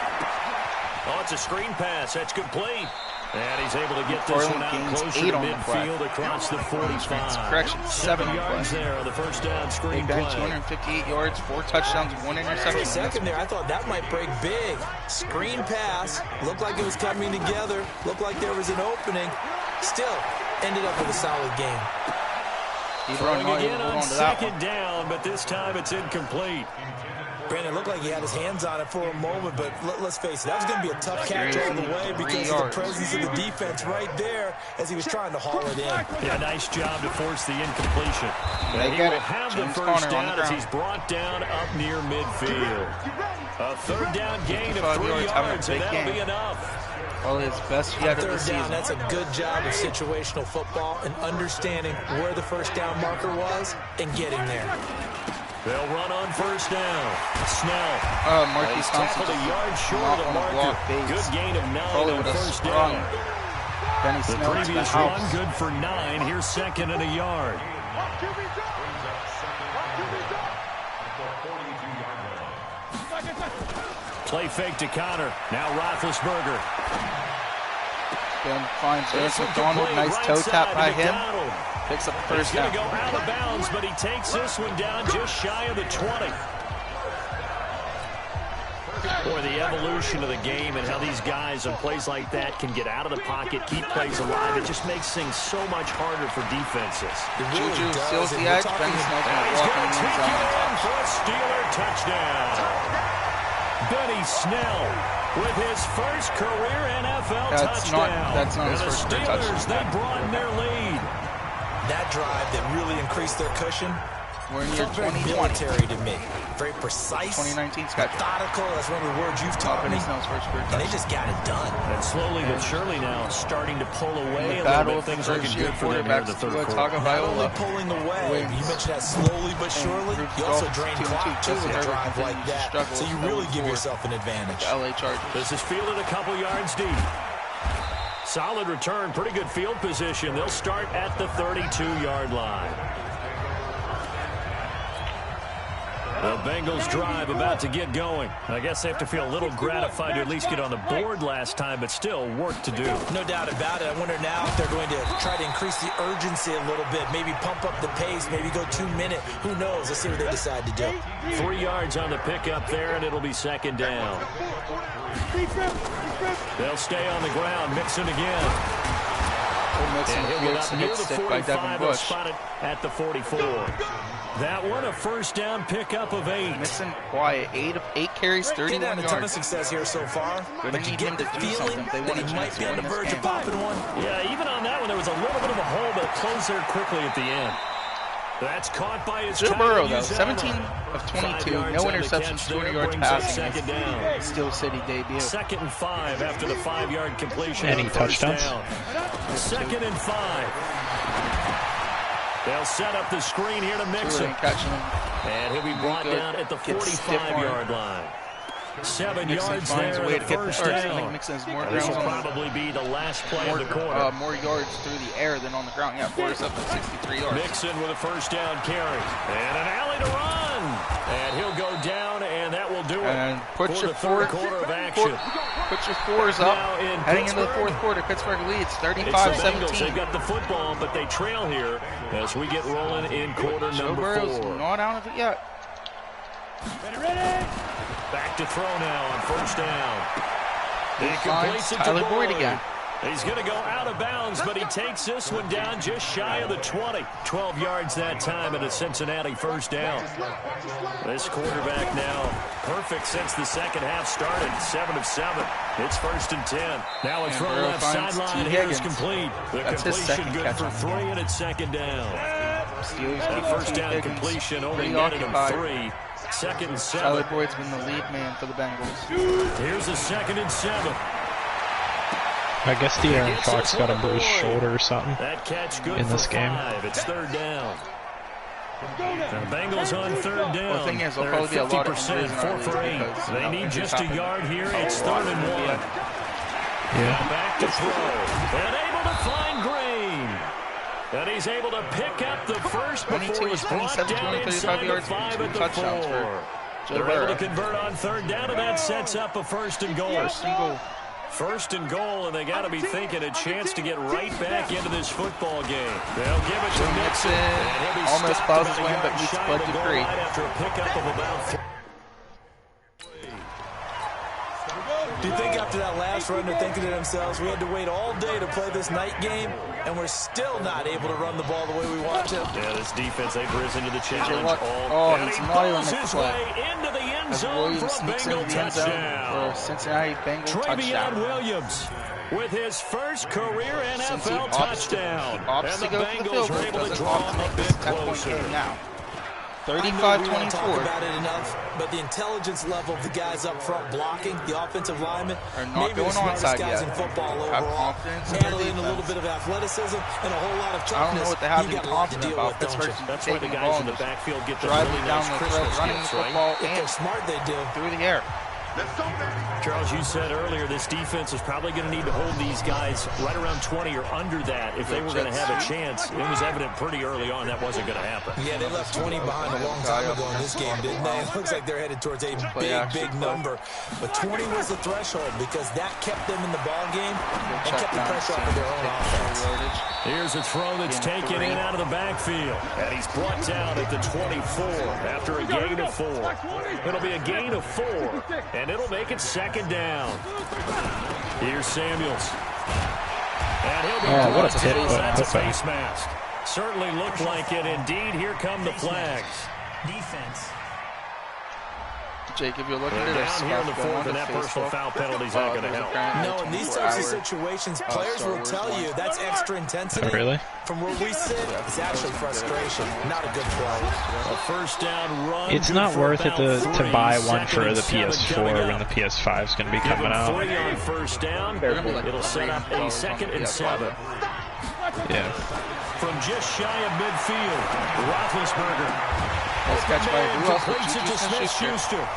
Oh, it's a screen pass. That's complete. And he's able to get this one out closer to midfield across the 45. Correction, 7 yards there on the first down screen play. 258 yards, 4 touchdowns, 1 interception. For a second there, I thought that might break big. Screen pass. Looked like it was coming together. Looked like there was an opening. Still, ended up with a solid game. Throwing again on second down, but this time it's incomplete. Brandon, it looked like he had his hands on it for a moment, but let's face it, that was going to be a tough catch all the way because of the presence of the defense right there as he was trying to haul it in. Yeah, nice job to force the incompletion. They will have the first down as he's brought down up near midfield. A 3rd down gain of 3 yards, and that'll be enough. Probably his best yet of the season. That's a good job of situational football and understanding where the first down marker was and getting there. They'll run on first down. Snell. Marquise Thompson a yard short of the marker. Good gain of 9 on first down. The previous run good for 9. Here's 2nd and a yard. Play fake to Connor. Now Roethlisberger. Ben finds Vance McDonald. Nice toe tap by him. Picks up the first down. He's going to go out of bounds, but he takes this one down just shy of the 20. Boy, the evolution of the game and how these guys on plays like that can get out of the pocket, keep plays alive, it just makes things so much harder for defenses. Juju steals the edge. Ben Snell's going to walk in the end zone. For a Steeler touchdown. Benny Snell with his first career NFL touchdown. That's not his first career touchdown. They broaden their lead. That drive that really increased their cushion. We're near 2020. Military to me. Very precise. 2019 schedule. Methodical. That's one of the words you've taught me. And they just got it done. And slowly but surely now starting to pull away a battle little bit. Things looking good for them here in the third quarter. Not only pulling away, you mentioned that slowly but surely. You also drain clock too with a drive like that. So you really give yourself an advantage. LA Chargers. This is fielded a couple yards deep. Solid return, pretty good field position. They'll start at the 32-yard line. The Bengals drive about to get going. I guess they have to feel a little gratified to at least get on the board last time, but still work to do. No doubt about it. I wonder now if they're going to try to increase the urgency a little bit, maybe pump up the pace, maybe go 2 minute. Who knows? Let's see what they decide to do. 3 yards on the pickup there, and it'll be 2nd down. They'll stay on the ground. Mixon again. And he'll get up near the 45. They'll spot it at the 44. That one, a first down pickup of 8. Mixon quiet. 8 carries, 31 yards. Had a ton of success here so far. But you get the feeling that he might be on the verge of popping one. Yeah, even on that one, there was a little bit of a hole, but it closed there quickly at the end. That's caught by his Joe Burrow, though, 17 of 22, no interceptions, 200 yards passing. Second down. Steel City debut. 2nd and 5 after the 5-yard completion. Any touchdowns? 2nd and 5. They'll set up the screen here to Mixon. And he'll be brought down at the 45-yard line. 7 yards there at the first down. This will probably be the last play of the quarter. More yards through the air than on the ground. Yeah, force up to 63 yards. Mixon with a first down carry. And an alley to run. And he'll go down, and that will do it. And put your third quarter of action. Put your fours up. Heading into the fourth quarter, Pittsburgh leads 35-17. They've got the football, but they trail here as we get rolling in quarter number 4. Not out of it yet. Ready. Back to throw now on first down. He completes it to Boyd again. He's going to go out of bounds, but he takes this one down just shy of the 20. 12 yards that time and a Cincinnati first down. This quarterback now perfect since the second half started. 7 of 7. It's 1st and 10. Now a throw left sideline. Here's complete. The completion good for 3, and it's 2nd down. That first down completion only netted him 3. 2nd and 7. Tyler Boyd's been the lead man for the Bengals. Here's a 2nd and 7. I guess De'Aaron Fox got a bruised shoulder or something that catch good in this game. It's 3rd down. The Bengals on 3rd down. Well, the thing is, they'll probably be a lot of 4 for 8. They need just a yard here. It's 3rd and 1. Yeah. Back to throw. And able to find Green. And he's able to pick up the first before he's brought down inside the 5 at the 4. They're able to convert on 3rd down, and that sets up a 1st and goal. 1st and goal, and they got to be thinking a chance to get right back into this football game. They'll give it to Nixon. Almost plows his way, but meets Bud Dupree. After a pickup of about 4. Do you think after that last run they're thinking to themselves, we had to wait all day to play this night game, and we're still not able to run the ball the way we want to? Yeah, this defense, they've risen to the challenge. And he's not even making his way into the end zone for a Bengal touchdown. Cincinnati Bengals touchdown. Williams with his first career NFL touchdown. And the Bengals are able to draw a bit closer. Now. 35-24. About it enough, but the intelligence level of the guys up front blocking, the offensive linemen, are not going onside yet. In football overall, handling a little bit of athleticism and a whole lot of toughness. I don't know what they have to be confident about. That's why the guys in the backfield get the driving really down nice the throat, running the football, and if they're smart, they do through the air. Charles, you said earlier this defense is probably going to need to hold these guys right around 20 or under that if they were going to have a chance. It was evident pretty early on that wasn't going to happen. Yeah, they left 20 behind a long time ago in this game, didn't they? It looks like they're headed towards a big number. But 20 was the threshold because that kept them in the ball game and kept the pressure off of their own offense. Here's a throw that's taken in out of the backfield. And he's brought down at the 24 after a gain of 4. It'll be a gain of 4. And it'll make it 2nd down. Here's Samuels. And he'll be what a hit. That's a face mask. Certainly looked like it. Indeed, here come the flags. Defense. Jake, if you're looking at this, down here in the 4th, and that personal foul penalty's not going to help. No, in these types of situations, players will tell you that's extra intensity. Oh, really? From where we sit, it's actually frustration, not a good play. A 1st down run. It's not worth it to buy one for the PS4 when the PS5 is going to be coming out. 3 on 1st down. It'll set up a 2nd and 7. Yeah. From just shy of midfield, Roethlisberger. Nice catch by completes it to Smith-Schuster.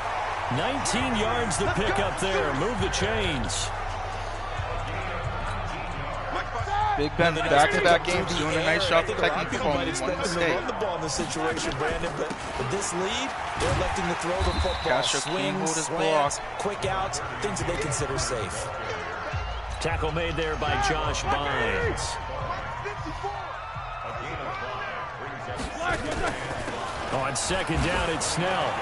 19 yards to pick up there. Move the chains. Big Ben, back-to-back games, doing a nice job protecting the ball. One mistake. Run the ball in this situation, Brandon, but with this lead, they're electing to throw the football. Swings, slants, quick outs, things that they consider safe. Tackle made there by Josh Bynes. On 2nd down, it's Snell.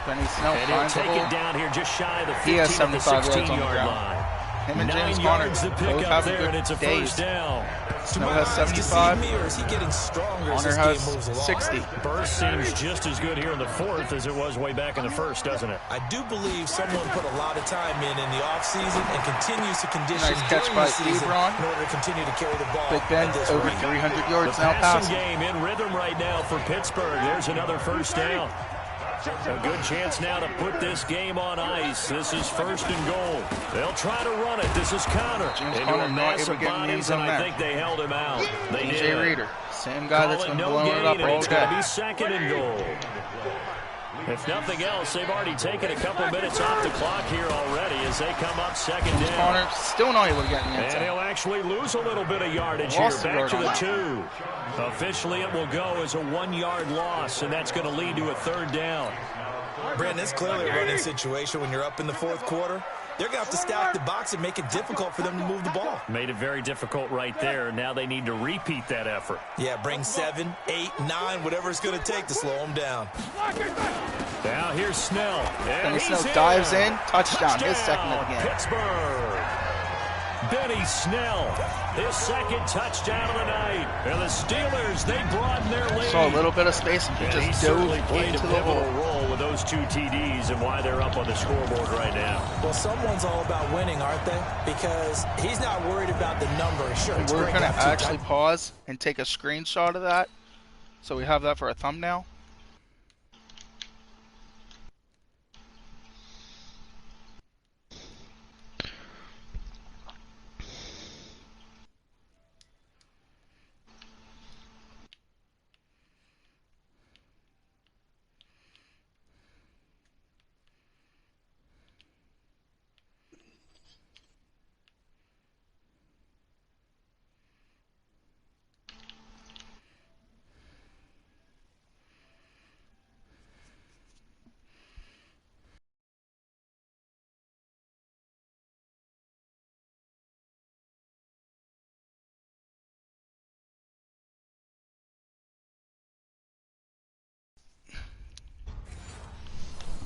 Benny Snell and he'll take it down here just shy of the 15 on the 16-yard line. Him and James 9 yards to pick both up there, and it's a first down. Snell has 75. Is he getting stronger Honor as has this game moves along? 60. Burst seems just as good here in the 4th as it was way back in the 1st, doesn't it? I do believe someone put a lot of time in the offseason and continues to condition nice catch by Ebron in order to continue to carry the ball. Big Ben over 300 yards now passing. Game in rhythm right now for Pittsburgh. There's another first down. A good chance now to put this game on ice. This is 1st and goal. They'll try to run it. This is Connor. Into a massive bodies, and I think they held him out. They DJ Reader, same guy that's been blowing it up all day. It's going to be 2nd and goal. If nothing else, they've already taken a couple minutes off the clock here already as they come up 2nd down. Connor still not able to get in the end zone. And he'll actually lose a little bit of yardage here. Back to the 2. Officially, it will go as a 1-yard loss, and that's going to lead to a 3rd down. Brandon, it's clearly a running situation when you're up in the 4th quarter. They're going to have to stack the box and make it difficult for them to move the ball. Made it very difficult right there. Now they need to repeat that effort. Yeah, bring 7, 8, 9, whatever it's going to take to slow them down. Now here's Snell. And Snell dives in. Touchdown. His 2nd of the game. Pittsburgh. Benny Snell, his second touchdown of the night. And the Steelers, they broaden their lead. Saw a little bit of space and he just dove played into a the hole. role with those 2 TDs and why they're up on the scoreboard right now. Well, someone's all about winning, aren't they? Because he's not worried about the number. Sure, it's we're great going to to have actually pause and take a screenshot of that. So we have that for a thumbnail.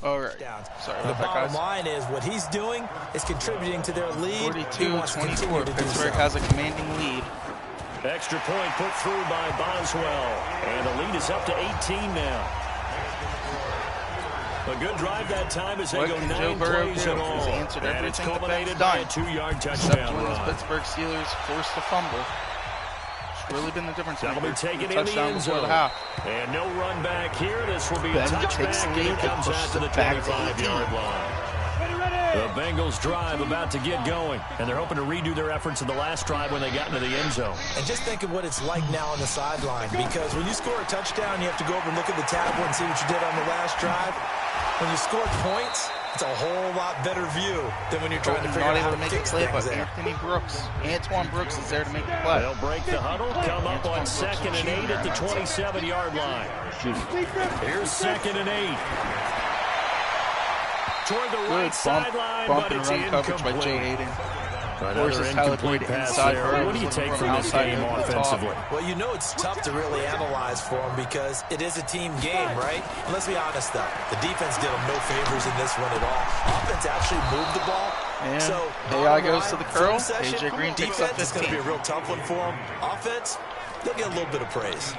All right. Sorry about the that, bottom guys. line is what he's doing is contributing to their lead. 42-24. Pittsburgh has a commanding lead. Extra point put through by Boswell. And the lead is up to 18 now. A good drive that time as they go 9 plays in all. He's answered and it's everything culminated by a 2-yard touchdown except when run. the Pittsburgh Steelers forced a fumble. It's really been the difference. That'll be taken in the end before zone. the half. And no run back here. This will be a Ben touchback. takes the lead It comes and out pushes to the it back to 25-yard line. The Bengals drive about to get going, and they're hoping to redo their efforts in the last drive when they got into the end zone. And just think of what it's like now on the sideline, because when you score a touchdown, you have to go over and look at the tablet and see what you did on the last drive. When you score points, it's a whole lot better view than when you're trying to figure out how to make a play. But Antoine Brooks is there to make the play. They'll break the huddle, come up on 2nd and 8 at the 27-yard line. Here's 2nd and 8. Toward the right sideline, bump but and it's run coverage by Jay incomplete. Hayden. Another incomplete pass there. What do you take from this game offensively? Well, you know it's tough to really analyze for them because it is a team game, right? And let's be honest, though. The defense did them no favors in this one at all. Offense actually moved the ball. And so AI goes to the curl. AJ Green picks up 15. Defense is going to be a real tough one for them. Offense, they'll get a little bit of praise.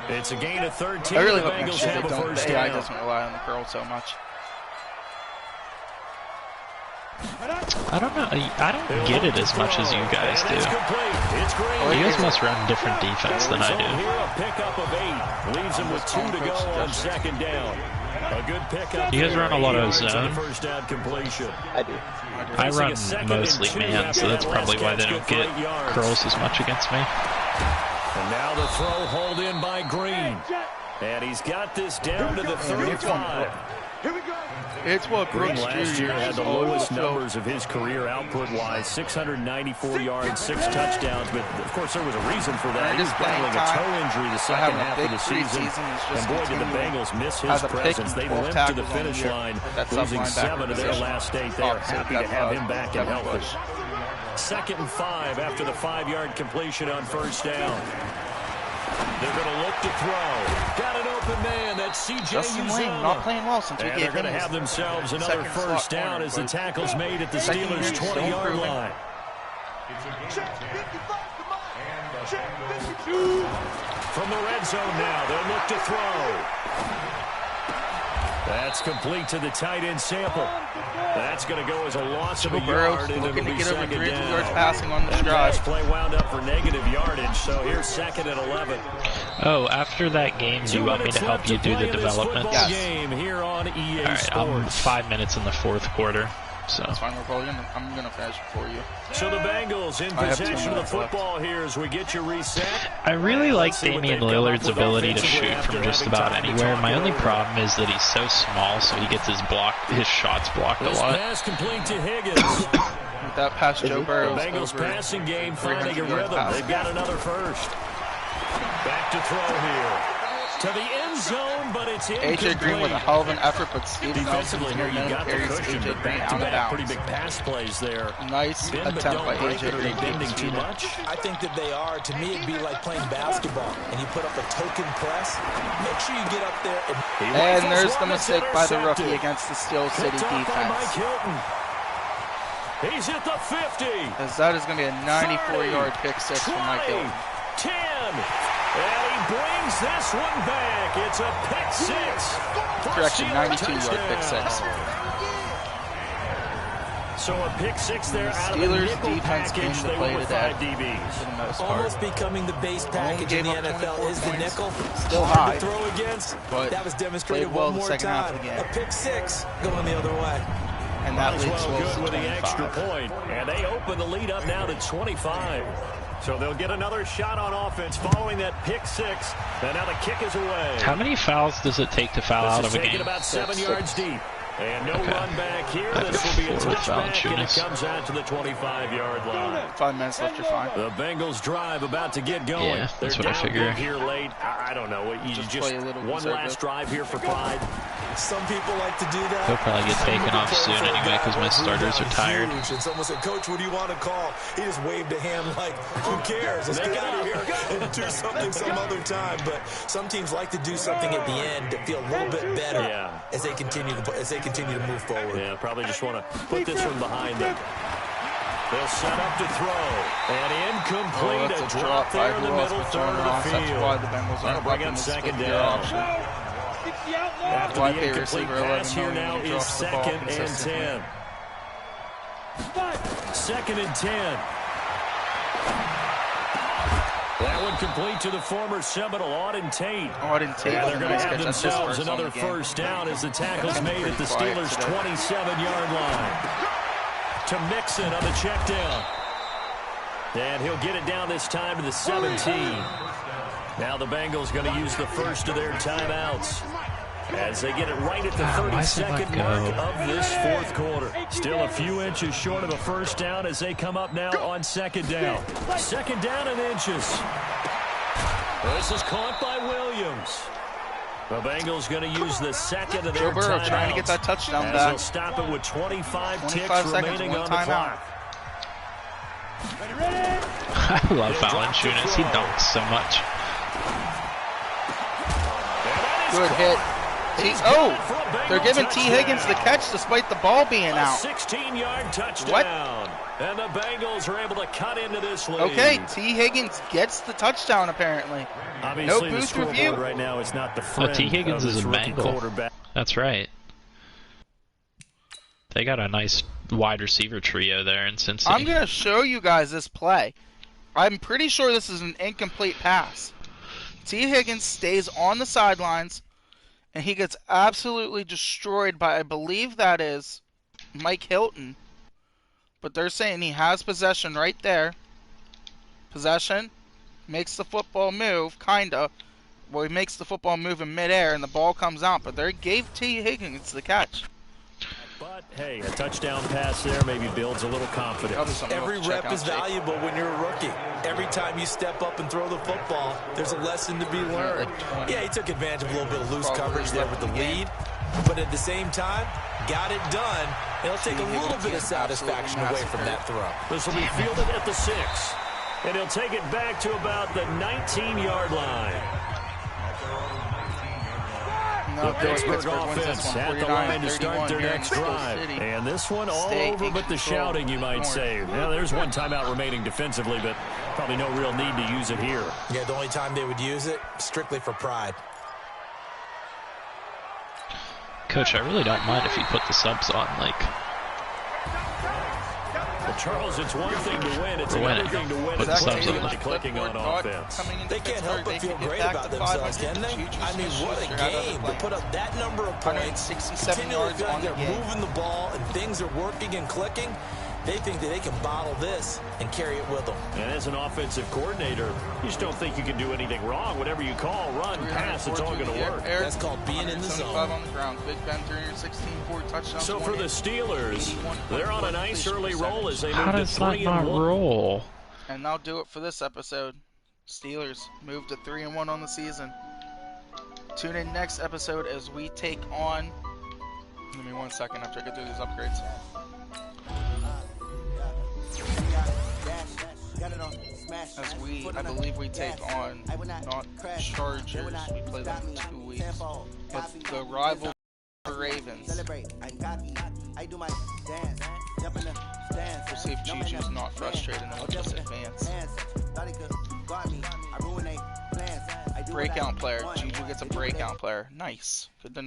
It's a gain of 13. I really the hope Bengals next year have a first the AI down. doesn't rely on the curl so much. I don't know. I don't get it as much as you guys do. You guys must run different defense than I do. Here a pickup of 8 leaves him with 2 to go on 2nd down. A good pickup. You guys run a lot of zone. First down completion. I do. I run mostly man, so that's probably why they don't get curls as much against me. And now the throw hauled in by Green. And he's got this down to the 35. It's what Green Brooks last year had the lowest numbers of his career output-wise, 694 yards, 6 touchdowns. But, of course, there was a reason for that. He was battling a toe injury the second half of the season. And, boy, did the Bengals miss his presence. They limped to the finish line, losing 7 of their last 8 there. Happy to have him back and healthy. 2nd and 5 after the 5-yard completion on first down. They're going to look to throw. Got an open man. That's C.J. Justin Lane not playing well since we and gave they're him going to have themselves another first down as the tackle's made at the Steelers' 20-yard line. From the red zone now, they'll look to throw. That's complete to the tight end Sample. That's going to go as a loss of a yard, and it'll be second down. Yards passing on this drive. Play wound up for negative yardage, so here's 2nd and 11. Oh, after that game, do you want me to help you do the developments? Yes. Game here on EA All right, Sports. I'm 5 minutes in the 4th quarter. So that's fine. I'm gonna finish for you. So the Bengals in possession of the football here as we get you reset. I really like Damian Lillard's ability to shoot from just about anywhere. My only problem is that he's so small, so he gets his shots blocked a lot. Pass complete to Higgins. With that pass, Joe Burrow. The Bengals passing game finding a rhythm. They've got another first. Back to throw here. To the end zone, but it's incomplete. AJ Green with a hell of an effort, but Steven defensively here, you got the cushion, but back-to-back pretty big pass plays there. Nice attempt by AJ Green. Bending too much? I think that they are. To me, it'd be like playing basketball, and you put up a token press. Make sure you get up there. And there's the mistake by the rookie against the Steel City defense. He's at the 50. Because that is going to be a 94-yard pick six for Mike Hilton. 10. And he brings this one back. It's a pick six. Correction, 92-yard pick six. So a pick six there out of the Steelers nickel defense came package. to They play were with today. 5 DBs. For the most part. Almost becoming the base package in the NFL is the nickel. Still hard high. to throw against, But that was demonstrated well one more the second half time. of the game. A pick six going the other way. And that Might leads as well Wolves good to with the 25. extra point. And they open the lead up now to 25. So they'll get another shot on offense following that pick six. And now the kick is away. How many fouls does it take to foul out of a game? About 7 yards deep. And no Okay. run back here. This will be a touchback, and it comes out to the 25-yard line. 5 minutes left, you're fine. The Bengals drive about to get going. Yeah, that's They're what I down figure. big here late. I don't know. You just play a little one last drive here for pride. Some people like to do that. He'll probably get taken off soon anyway because my starters are tired. And someone said, "Coach, what do you want to call?" He just waved a hand like, "Who cares? Let's get out of here and do something some other time." But some teams like to do something at the end to feel a little bit better as they continue to move forward. Yeah, probably just want to put this one behind them. They'll set up to throw. And incomplete. That's a drop there in the middle third of the field. That's why the Bengals aren't bring up second down. After Wide the pay incomplete receiver pass 11 here now million, is drops the ball second and consistently. 10. Second and 10. That one complete to the former Seminole, Auden Tate. Auden Tate. Yeah, they're going to have That's his themselves first on another the game. first down as the tackle's made at the Pretty quiet Steelers' today. 27-yard line. To Mixon on the check down. And he'll get it down this time to the 17. Now the Bengals going to use the first of their timeouts as they get it right at the 32nd mark of this fourth quarter. Still a few inches short of a first down as they come up now on second down. Second down and inches. This is caught by Williams. The Bengals going to use the second of their Joe Burrow timeouts. trying to get that touchdown as back. they'll stop it with 25 ticks 25 seconds, remaining one on the timeout. clock. I love Valanciunas. He dunks so much. Good hit. They're giving T. Higgins the catch despite the ball being out. 16-yard touchdown. What? And the Bengals are able to cut into this lead. Okay, T. Higgins gets the touchdown apparently. Obviously, no the booth review. right now is not the friend T. Higgins of is this a rookie Bengal. quarterback. That's right. They got a nice wide receiver trio there in Cincy. I'm going to show you guys this play. I'm pretty sure this is an incomplete pass. T. Higgins stays on the sidelines, and he gets absolutely destroyed by, I believe that is Mike Hilton. But they're saying he has possession right there. Possession. Makes the football move, kinda. Well, he makes the football move in midair, and the ball comes out. But they gave T. Higgins the catch. But, hey, a touchdown pass there maybe builds a little confidence. Every rep is valuable when you're a rookie. Every time you step up and throw the football, there's a lesson to be learned. Yeah, he took advantage of a little bit of loose coverage there with the lead. But at the same time, got it done. It'll take a little bit of satisfaction away from that throw. This will be fielded at the 6. And he'll take it back to about the 19-yard line. No, The Pittsburgh offense at the line to start their next drive. And this one all over but the shouting, you might say. Now, there's one timeout remaining defensively, but probably no real need to use it here. Yeah, the only time they would use it, strictly for pride. Coach, I really don't mind if you put the subs on, like... Well, Charles, it's one thing to win. It's For another winning. thing to win. Put the subs on. Clicking on offense. They can't help but feel great about themselves, can they? I mean, what a game to put up that number of points, 167 yards feel like on the they're game. moving the ball and things are working and clicking. They think that they can bottle this and carry it with them. And as an offensive coordinator, you just don't think you can do anything wrong. Whatever you call, run, pass, it's all going to work. That's called being in the zone. on the ground. Big Ben 316, 4 touchdowns. So for the Steelers, they're on a nice early roll as they How move to does that 3-1. not roll? And that'll do it for this episode. Steelers move to 3-1 on the season. Tune in next episode as we take on... Give me 1 second after I get through these upgrades. As I believe we take on not Chargers, we play them in 2 weeks, but the rival Ravens. We'll see if Juju's not frustrated and will just advance. Breakout player. Juju gets a breakout player. Nice. Good to know.